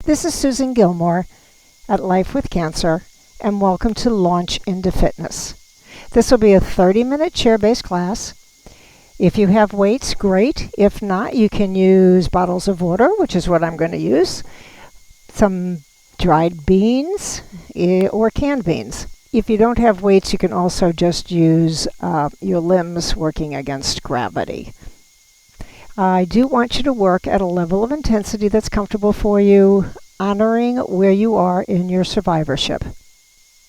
This is Susan Gilmore at Life with Cancer, and welcome to Launch into Fitness. This will be a 30-minute chair-based class. If you have weights, great. If not, you can use bottles of water, which is what I'm going to use, some dried beans or canned beans. If you don't have weights, you can also just use your limbs working against gravity. I do want you to work at a level of intensity that's comfortable for you, honoring where you are in your survivorship.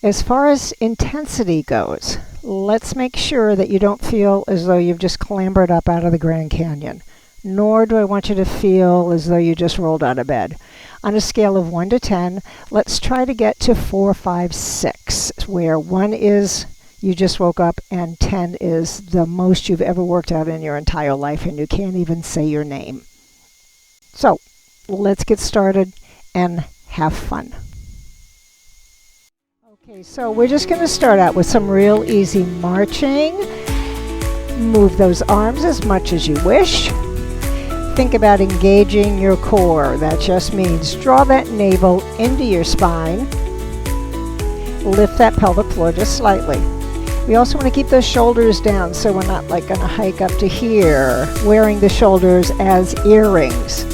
As far as intensity goes, let's make sure that you don't feel as though you've just clambered up out of the Grand Canyon, nor do I want you to feel as though you just rolled out of bed. On a scale of 1 to 10, let's try to get to 4, 5, 6, where 1 is you just woke up and 10 is the most you've ever worked out in your entire life and you can't even say your name. So let's get started and have fun. Okay, so we're just going to start out with some real easy marching. Move those arms as much as you wish. Think about engaging your core. That just means draw that navel into your spine. Lift that pelvic floor just slightly. We also want to keep those shoulders down so we're not like going to hike up to here, wearing the shoulders as earrings.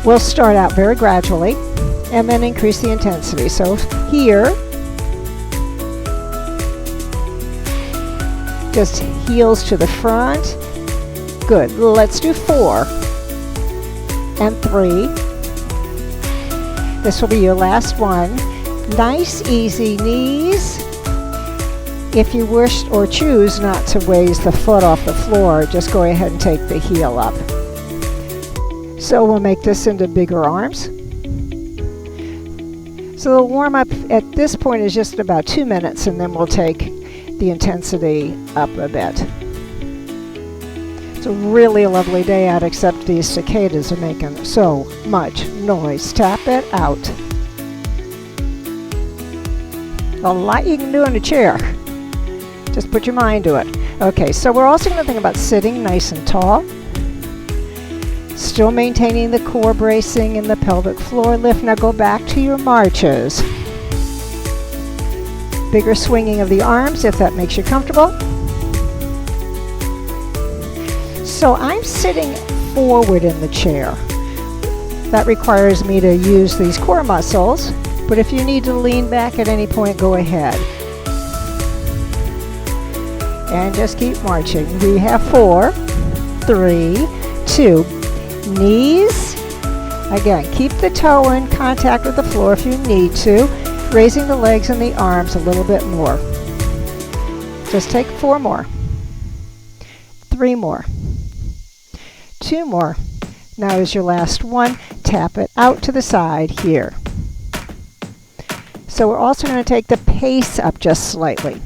We'll start out very gradually and then increase the intensity. So here, just heels to the front. Good. Let's do 4 and 3. This will be your last one. Nice, easy knees. If you wish or choose not to raise the foot off the floor, just go ahead and take the heel up. So we'll make this into bigger arms. So the warm-up at this point is just about 2 minutes, and then we'll take the intensity up a bit. It's a really lovely day out, except these cicadas are making so much noise. Tap it out. A lot you can do in a chair. Just put your mind to it. Okay, so we're also going to think about sitting nice and tall. Still maintaining the core bracing and the pelvic floor lift. Now go back to your marches. Bigger swinging of the arms if that makes you comfortable. So I'm sitting forward in the chair. That requires me to use these core muscles, but if you need to lean back at any point, go ahead. And just keep marching. We have 4, 3, 2. Knees. Again, keep the toe in contact with the floor if you need to. Raising the legs and the arms a little bit more. Just take 4 more. 3 more. 2 more. Now is your last one. Tap it out to the side here. So we're also going to take the pace up just slightly.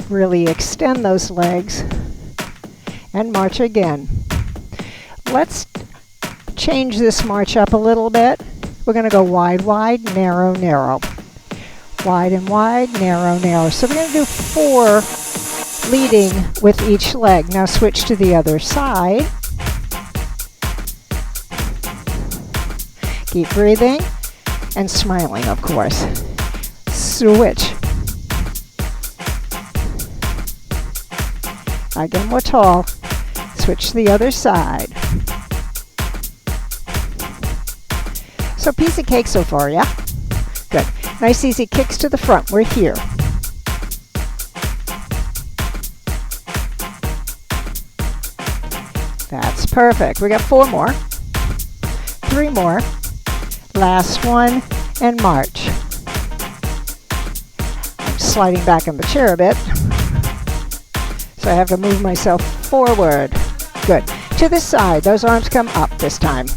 Really extend those legs and march again. Let's change this march up a little bit. We're going to go wide, wide, narrow, narrow. Wide and wide, narrow, narrow. So we're going to do 4 leading with each leg. Now switch to the other side. Keep breathing and smiling, of course. Switch. Again, we're tall. Switch to the other side. So piece of cake so far, yeah? Good. Nice easy kicks to the front. We're here. That's perfect. We got 4 more. 3 more. Last one and march. I'm sliding back in the chair a bit. So I have to move myself forward. Good. To the side. Those arms come up this time.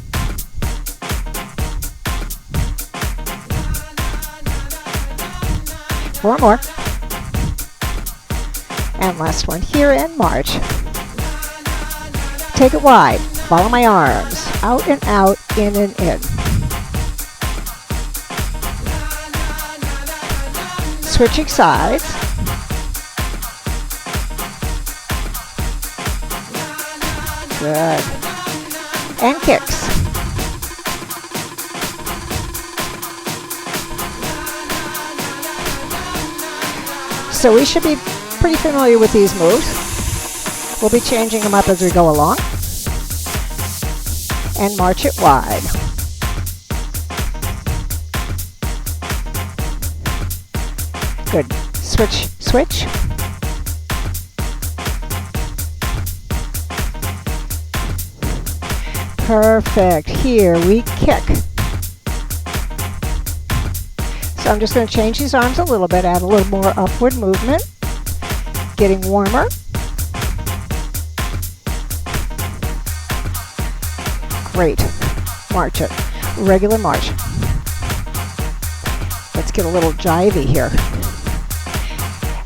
Four more. And last one here and march. Take it wide. Follow my arms. Out and out, in and in. Switching sides. Good. And kicks. So we should be pretty familiar with these moves. We'll be changing them up as we go along. And march it wide. Good. Switch, switch. Perfect. Here we kick. So I'm just going to change these arms a little bit, add a little more upward movement. Getting warmer. Great. March it. Regular march. Let's get a little jivey here.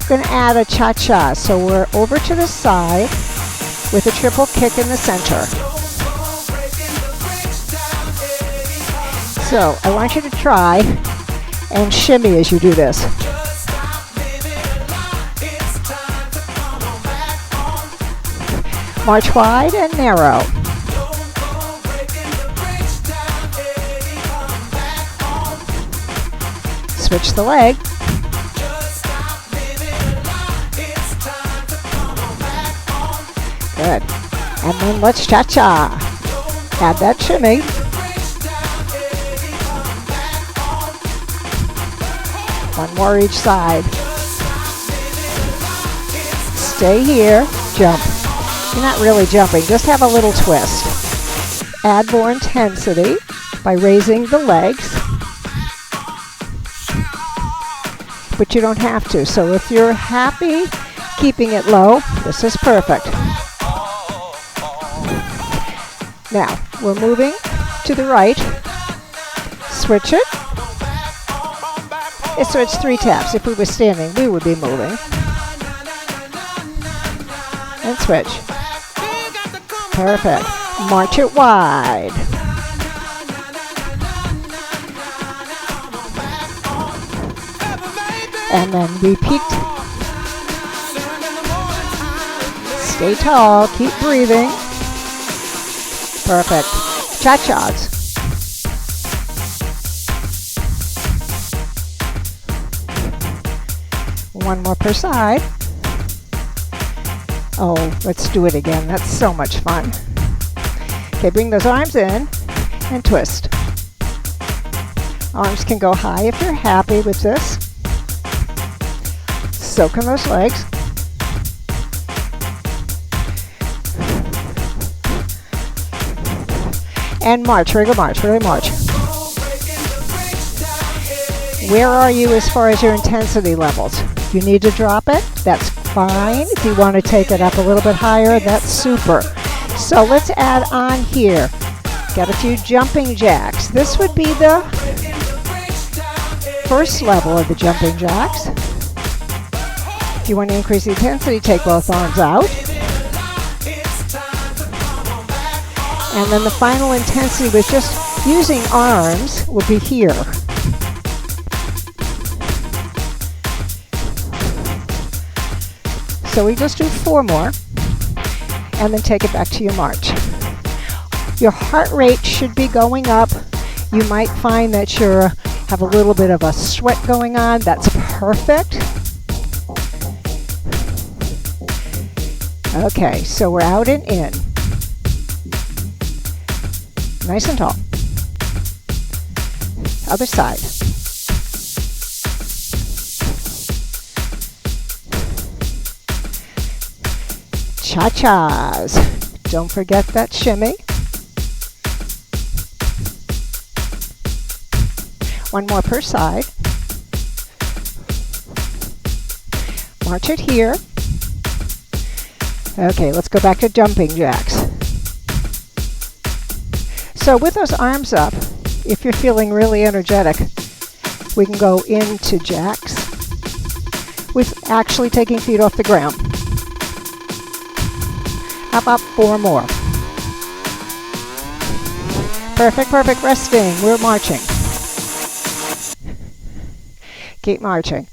We're going to add a cha-cha. So we're over to the side with a triple kick in the center. So I want you to try and shimmy as you do this. March wide and narrow. Switch the leg. Good. And then let's cha-cha. Add that shimmy. One more each side. Stay here. Jump. You're not really jumping. Just have a little twist. Add more intensity by raising the legs. But you don't have to. So if you're happy keeping it low, this is perfect. Now, we're moving to the right. Switch it. So it's 3 taps. If we were standing, we would be moving. And switch. Perfect. March it wide. And then repeat. Stay tall. Keep breathing. Perfect. Cha-chas. One more per side. Oh, let's do it again. That's so much fun. Okay, bring those arms in and twist. Arms can go high if you're happy with this. So can those legs. And march, regular march, really march. Where are you as far as your intensity levels? If you need to drop it, that's fine. If you want to take it up a little bit higher, that's super. So let's add on here. Got a few jumping jacks. This would be the first level of the jumping jacks. If you want to increase the intensity, take both arms out. And then the final intensity with just using arms will be here. So we just do 4 more, and then take it back to your march. Your heart rate should be going up. You might find that you have a little bit of a sweat going on. That's perfect. Okay, so we're out and in. Nice and tall. Other side. Cha-chas. Don't forget that shimmy. One more per side. March it here. Okay, let's go back to jumping jacks. So with those arms up, if you're feeling really energetic, we can go into jacks with actually taking feet off the ground. How about 4 more? Perfect, perfect. Resting. We're marching. Keep marching.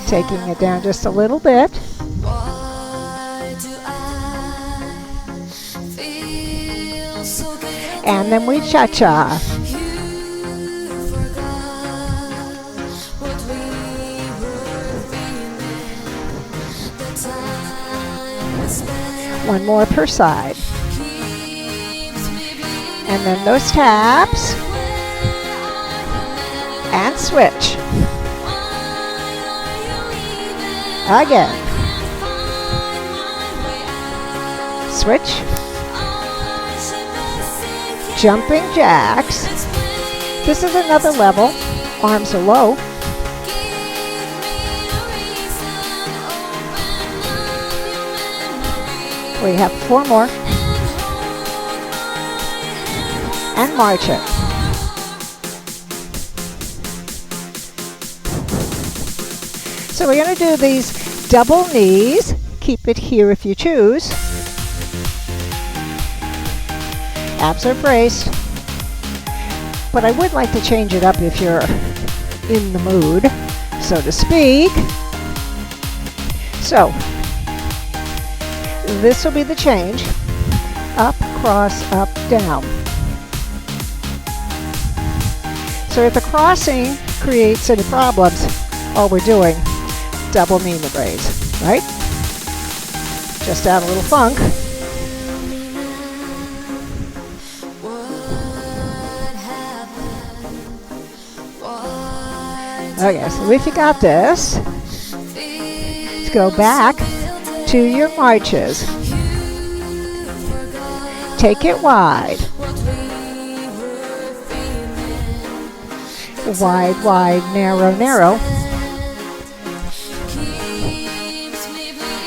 Taking it down just a little bit. And then we cha-cha. One more per side. And then those taps. And switch. Again. Switch. Jumping jacks. This is another level. Arms are low. We have 4 more. And march it. So we're going to do these double knees. Keep it here if you choose. Abs are braced. But I would like to change it up if you're in the mood, so to speak. So, this will be the change. Up, cross, up, down. So if the crossing creates any problems, all we're doing, double knee raise, right? Just add a little funk. Okay, so if you got this, let's go back to your marches. Take it wide. Wide, wide, narrow, narrow.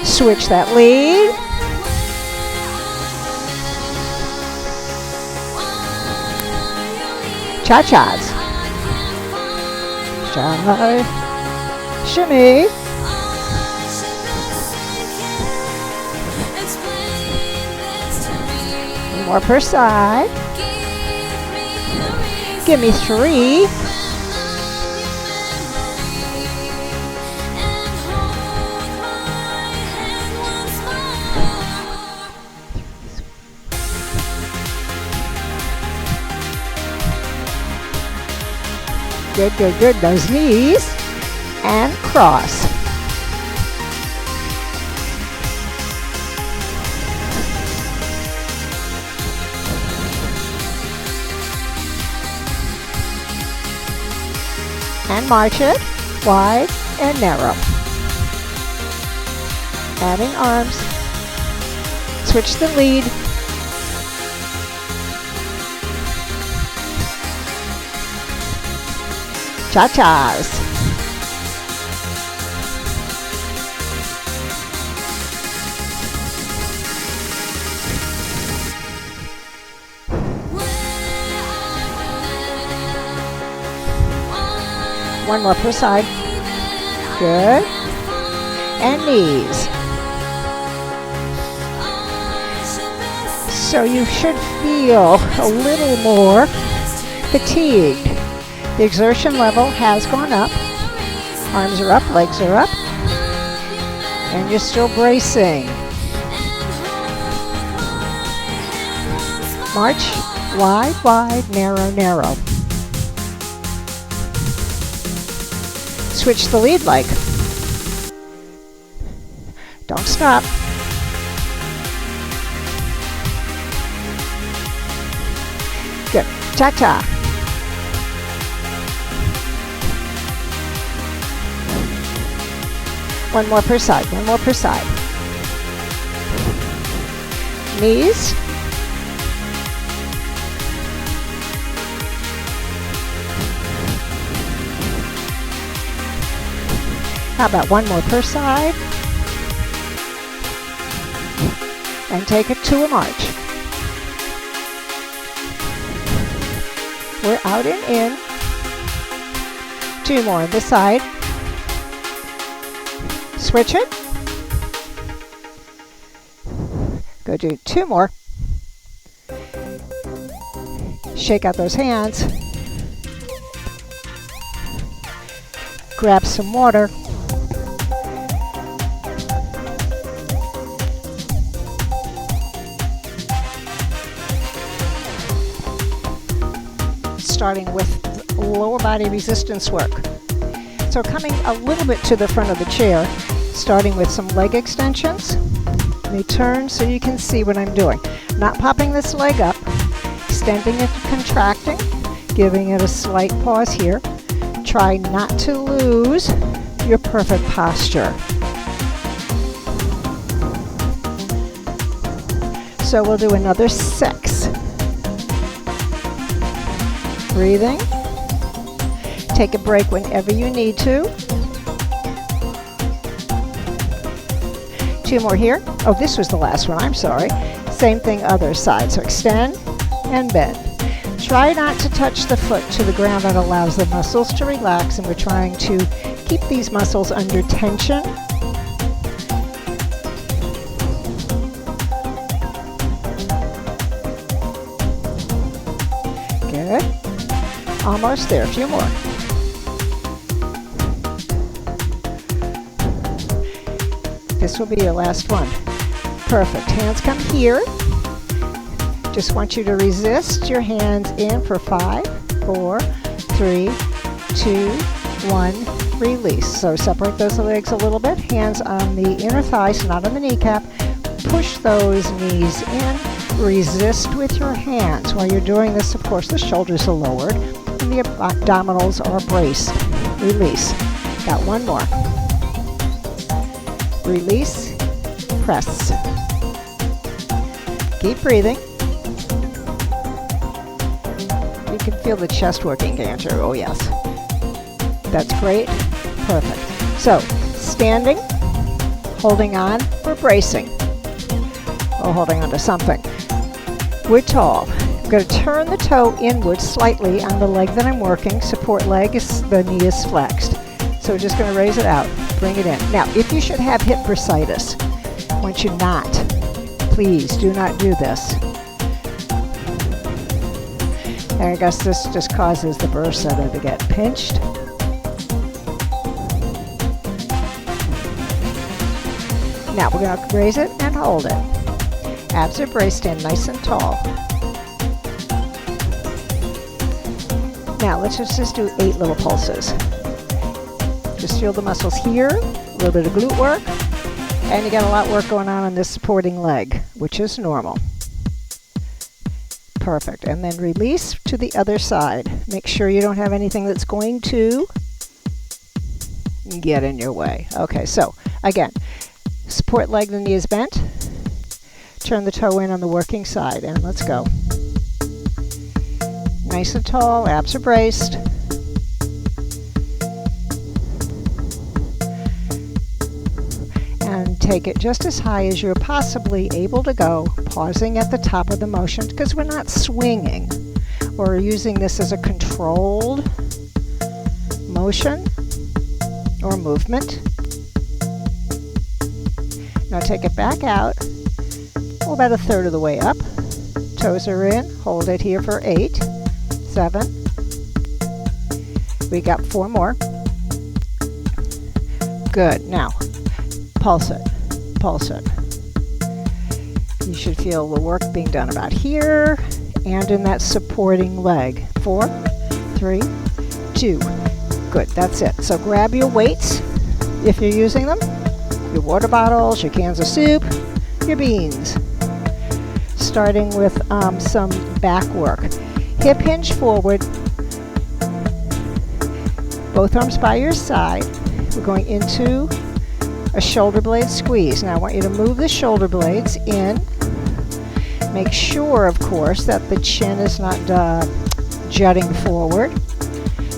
Switch that lead. Cha-chas. Shimmy. One more per side. Give me 3. Good, good, good. Those knees. And cross. And march it. Wide and narrow. Adding arms. Switch the lead. Cha-chas. One more per side. Good. And knees. So you should feel a little more fatigued. The exertion level has gone up. Arms are up, legs are up. And you're still bracing. March, wide, wide, narrow, narrow. Switch the lead leg. Don't stop. Good. Cha-cha. One more per side, one more per side. Knees. How about one more per side? And take it to a march. We're out and in. 2 more on this side. Switch it. Go do 2 more. Shake out those hands. Grab some water. starting with lower body resistance work. So coming a little bit to the front of the chair, starting with some leg extensions. Let me turn so you can see what I'm doing. Not popping this leg up, extending it, contracting, giving it a slight pause here. Try not to lose your perfect posture. So we'll do another 6. Breathing. Take a break whenever you need to. 2 more here. Oh, this was the last one, I'm sorry. Same thing other side. So extend and bend. Try not to touch the foot to the ground. That allows the muscles to relax, and we're trying to keep these muscles under tension. Good. Almost there. A few more. This will be your last one. Perfect. Hands come here. Just want you to resist your hands in for 5, 4, 3, 2, 1. Release. So separate those legs a little bit. Hands on the inner thighs, not on the kneecap. Push those knees in. Resist with your hands. While you're doing this, of course, the shoulders are lowered and the abdominals are braced. Release. Got one more. Release. Press. Keep breathing. You can feel the chest working, can't you? Oh, yes. That's great. Perfect. So, standing, holding on, or bracing, or holding on to something. We're tall. I'm going to turn the toe inward slightly on the leg that I'm working. Support leg, the knee is flexed. So we're just going to raise it out, bring it in. Now, if you should have hip bursitis, I want you not. Please do not do this. And I guess this just causes the bursa to get pinched. Now we're going to raise it and hold it. Abs are braced in nice and tall. Now let's just do 8 little pulses. Just feel the muscles here, a little bit of glute work, and you got a lot of work going on this supporting leg, which is normal. Perfect. And then release to the other side. Make sure you don't have anything that's going to get in your way. Okay, so again, support leg, the knee is bent. Turn the toe in on the working side, and let's go. Nice and tall, abs are braced. And take it just as high as you're possibly able to go, pausing at the top of the motion because we're not swinging. We're using this as a controlled motion or movement. Now take it back out, about a third of the way up. Toes are in, hold it here for 8, 7. We got 4 more. Good, now pulse it, pulse it. You should feel the work being done about here and in that supporting leg. 4, 3, 2. Good, that's it. So grab your weights if you're using them, your water bottles, your cans of soup, your beans. Starting with some back work. Hip hinge forward, both arms by your side. We're going into a shoulder blade squeeze. Now I want you to move the shoulder blades in. Make sure, of course, that the chin is not jutting forward.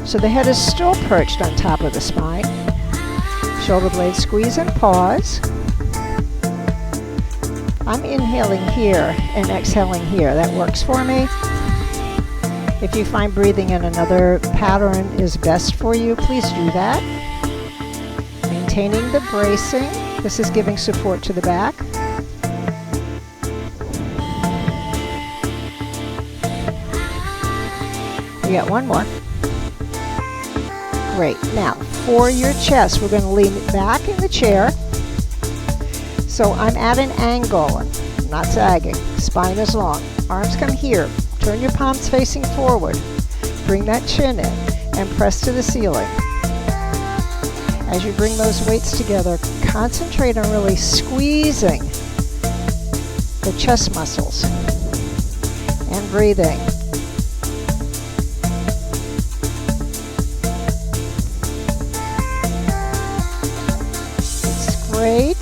So the head is still perched on top of the spine. Shoulder blade squeeze and pause. I'm inhaling here and exhaling here. That works for me. If you find breathing in another pattern is best for you, please do that. Maintaining the bracing. This is giving support to the back. We got one more. Great. Now, for your chest, we're going to lean back in the chair. So I'm at an angle, I'm not sagging. Spine is long. Arms come here. Turn your palms facing forward. Bring that chin in and press to the ceiling. As you bring those weights together, concentrate on really squeezing the chest muscles and breathing. It's great.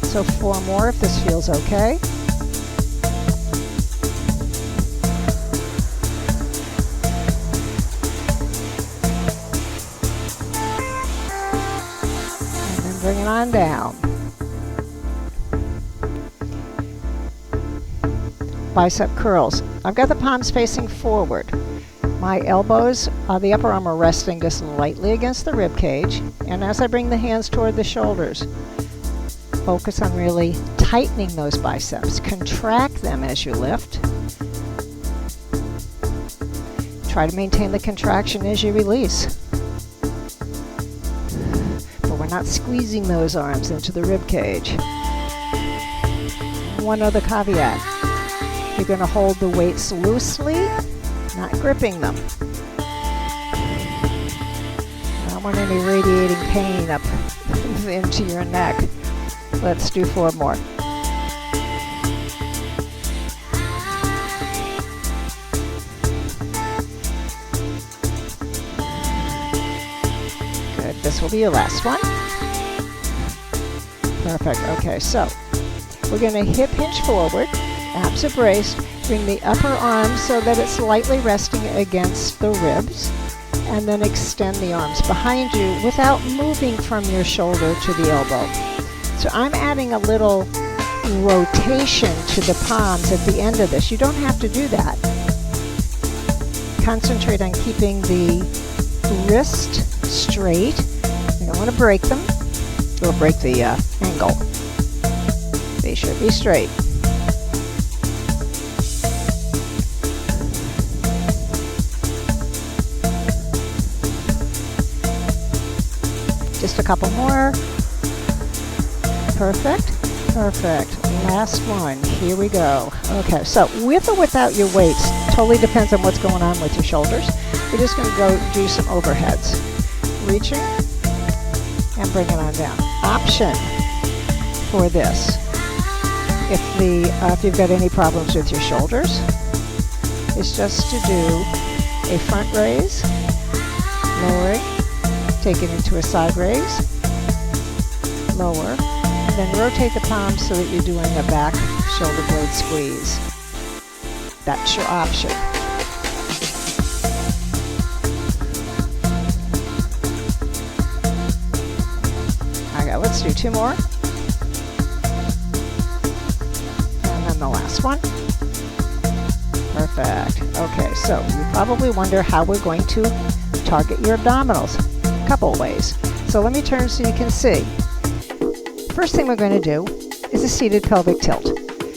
So 4 more if this feels okay. Bring it on down. Bicep curls. I've got the palms facing forward. My elbows, the upper arm are resting just lightly against the rib cage. And as I bring the hands toward the shoulders, focus on really tightening those biceps. Contract them as you lift. Try to maintain the contraction as you release. We're not squeezing those arms into the rib cage. One other caveat. You're going to hold the weights loosely, not gripping them. I don't want any radiating pain up into your neck. Let's do 4 more. Good. This will be your last one. Perfect. Okay, so we're going to hip hinge forward, abs are braced, bring the upper arm so that it's lightly resting against the ribs, and then extend the arms behind you without moving from your shoulder to the elbow. So I'm adding a little rotation to the palms at the end of this. You don't have to do that. Concentrate on keeping the wrist straight. You don't want to break them. It'll break the angle. They should be straight. Just a couple more. Perfect. Perfect. Last one. Here we go. Okay, so with or without your weights, totally depends on what's going on with your shoulders. We're just going to go do some overheads. Reaching and bring it on down. Option for this, if you've got any problems with your shoulders, is just to do a front raise, lowering, take it into a side raise, lower, and then rotate the palms so that you're doing a back shoulder blade squeeze. That's your option. Okay, let's do 2 more. And then the last one. Perfect. Okay, so you probably wonder how we're going to target your abdominals. A couple ways. So let me turn so you can see. First thing we're going to do is a seated pelvic tilt.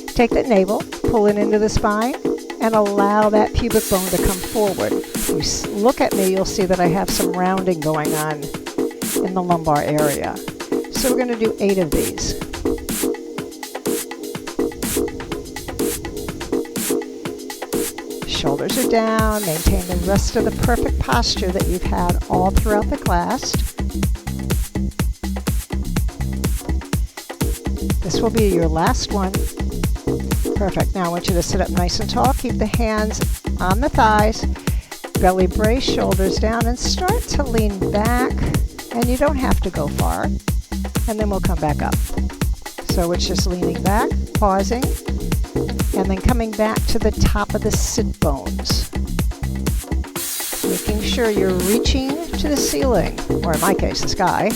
Take that navel, pull it into the spine, and allow that pubic bone to come forward. If you look at me, you'll see that I have some rounding going on in the lumbar area. So we're going to do 8 of these. Shoulders are down. Maintain the rest of the perfect posture that you've had all throughout the class. This will be your last one. Perfect. Now I want you to sit up nice and tall. Keep the hands on the thighs. Belly brace, shoulders down, and start to lean back. And you don't have to go far. And then we'll come back up. So it's just leaning back, pausing, and then coming back to the top of the sit bones. Making sure you're reaching to the ceiling, or in my case, the sky.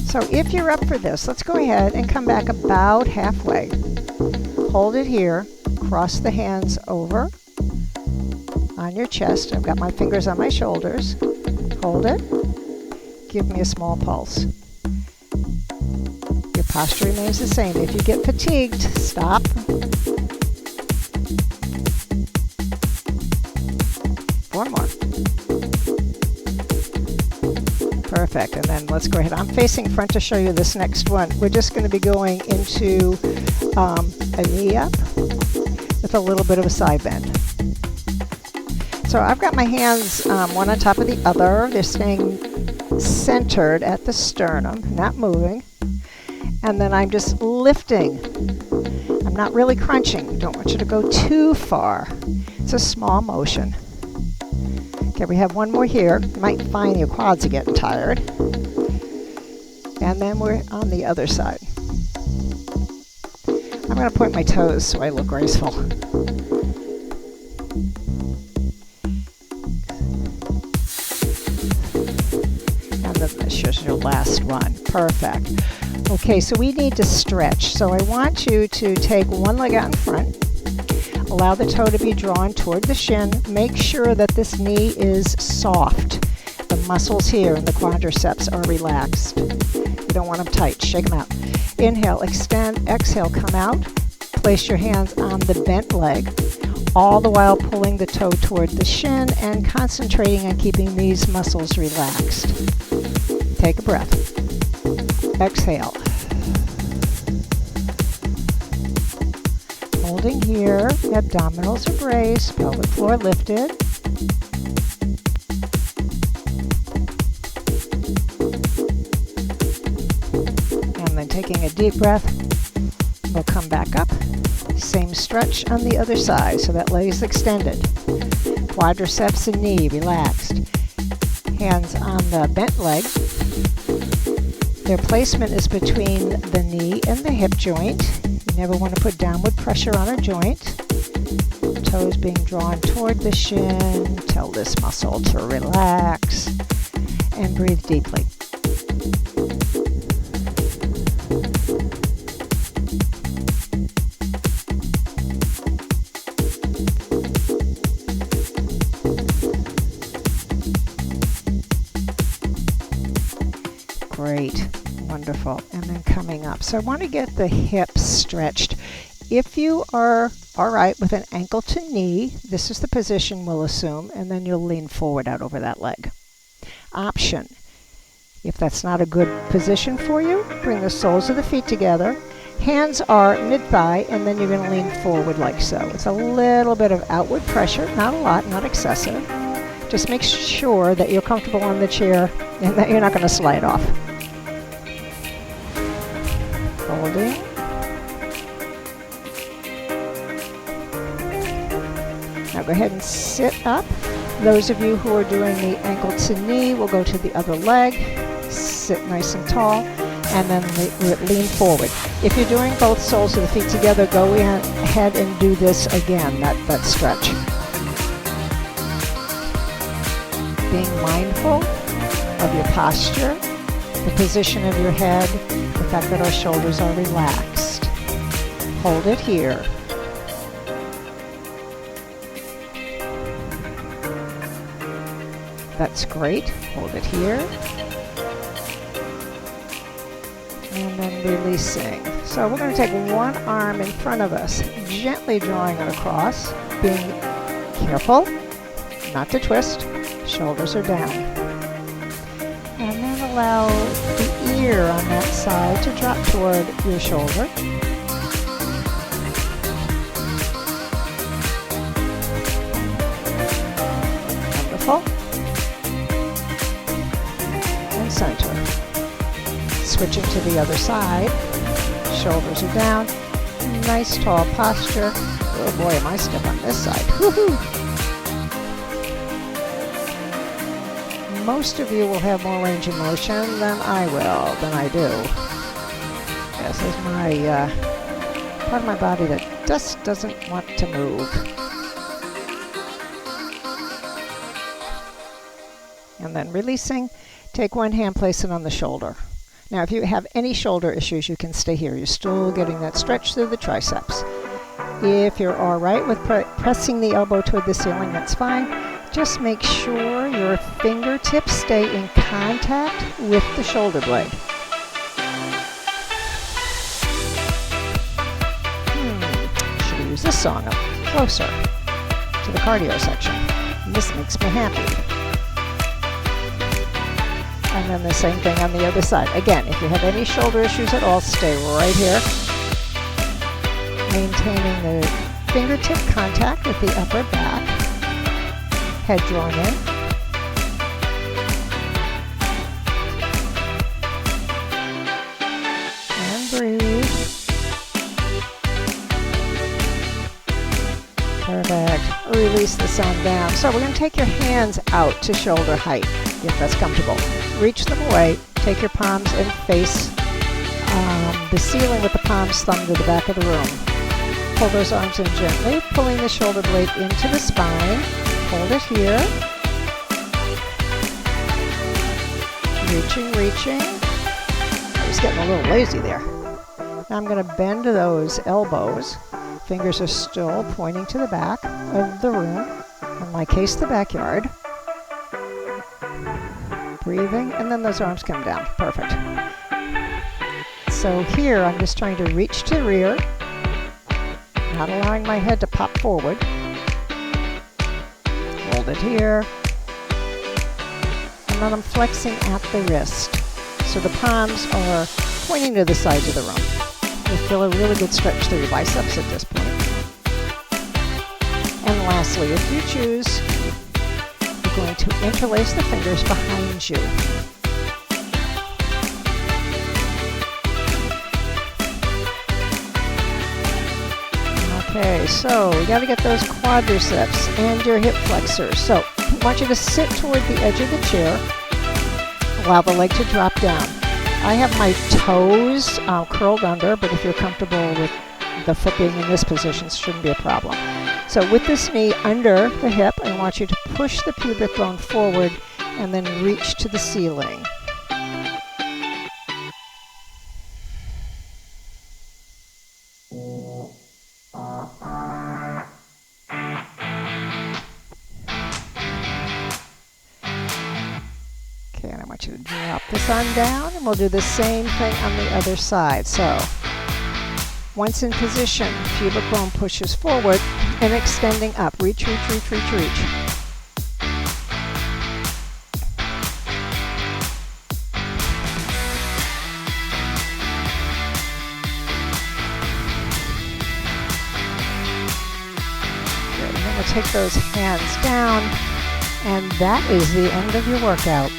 So if you're up for this, let's go ahead and come back about halfway. Hold it here, cross the hands over on your chest. I've got my fingers on my shoulders. Hold it. Give me a small pulse. Your posture remains the same. If you get fatigued, stop. One more. Perfect. Perfect. And then let's go ahead. I'm facing front to show you this next one. We're just going to be going into a knee up with a little bit of a side bend. So I've got my hands one on top of the other. They're staying centered at the sternum, not moving. And then I'm just lifting. I'm not really crunching. Don't want you to go too far. It's a small motion. Okay, we have one more here. You might find your quads are getting tired. And then we're on the other side. I'm going to point my toes so I look graceful. And then this is your last one. Perfect. Okay, so we need to stretch. So I want you to take one leg out in front. Allow the toe to be drawn toward the shin. Make sure that this knee is soft. The muscles here in the quadriceps are relaxed. You don't want them tight. Shake them out. Inhale, extend. Exhale, come out. Place your hands on the bent leg, all the while pulling the toe toward the shin and concentrating on keeping these muscles relaxed. Take a breath. Exhale. Holding here, abdominals are braced, pelvic floor lifted. And then taking a deep breath, we'll come back up. Same stretch on the other side, so that leg is extended. Quadriceps and knee relaxed. Hands on the bent leg. Their placement is between the knee and the hip joint. You never want to put downward pressure on a joint. Toes being drawn toward the shin. Tell this muscle to relax. And breathe deeply. Great. Wonderful. And then coming up. So I want to get the hips stretched. If you are all right with an ankle to knee, this is the position we'll assume, and then you'll lean forward out over that leg. Option. If that's not a good position for you, bring the soles of the feet together. Hands are mid-thigh, and then you're going to lean forward like so. It's a little bit of outward pressure, not a lot, not excessive. Just make sure that you're comfortable on the chair and that you're not going to slide off. Holding. Now go ahead and sit up. Those of you who are doing the ankle to knee will go to the other leg. Sit nice and tall, and then lean forward. If you're doing both soles of the feet together, go ahead and do this again, that stretch. Being mindful of your posture, the position of your head, the fact that our shoulders are relaxed. Hold it here. That's great. Hold it here. And then releasing. So we're going to take one arm in front of us, gently drawing it across, being careful not to twist. Shoulders are down. And then allow the ear on that side to drop toward your shoulder. Wonderful. And center. Switching to the other side. Shoulders are down. Nice tall posture. Oh boy, am I stiff on this side. Woohoo! Most of you will have more range of motion than I do. This is my part of my body that just doesn't want to move. And then releasing, take one hand, place it on the shoulder. Now if you have any shoulder issues, you can stay here. You're still getting that stretch through the triceps. If you're all right with pressing the elbow toward the ceiling, that's fine. Just make sure your fingertips stay in contact with the shoulder blade. Should we use this song up closer to the cardio section? This makes me happy. And then the same thing on the other side. Again, if you have any shoulder issues at all, stay right here. Maintaining the fingertip contact with the upper back. Head drawn in. And breathe. Perfect. Release this arm down. So we're going to take your hands out to shoulder height, if that's comfortable. Reach them away. Take your palms and face the ceiling with the palms thumb to the back of the room. Pull those arms in gently, pulling the shoulder blade into the spine. Hold it here. Reaching, reaching. I was getting a little lazy there. Now I'm going to bend those elbows. Fingers are still pointing to the back of the room. In my case, the backyard. Breathing, and then those arms come down. Perfect. So here, I'm just trying to reach to the rear, not allowing my head to pop forward. Hold it here. And then I'm flexing at the wrist. So the palms are pointing to the sides of the room. You feel a really good stretch through your biceps at this point. And lastly, if you choose, you're going to interlace the fingers behind you. Okay, so we got to get those quadriceps and your hip flexors. So I want you to sit toward the edge of the chair. Allow the leg to drop down. I have my toes curled under, but if you're comfortable with the foot being in this position, it shouldn't be a problem. So with this knee under the hip, I want you to push the pubic bone forward and then reach to the ceiling. Okay, and I want you to drop this on down, and we'll do the same thing on the other side. So, once in position, pubic bone pushes forward and extending up. Reach, reach, reach, reach, reach. Good, and then we'll take those hands down, and that is the end of your workout.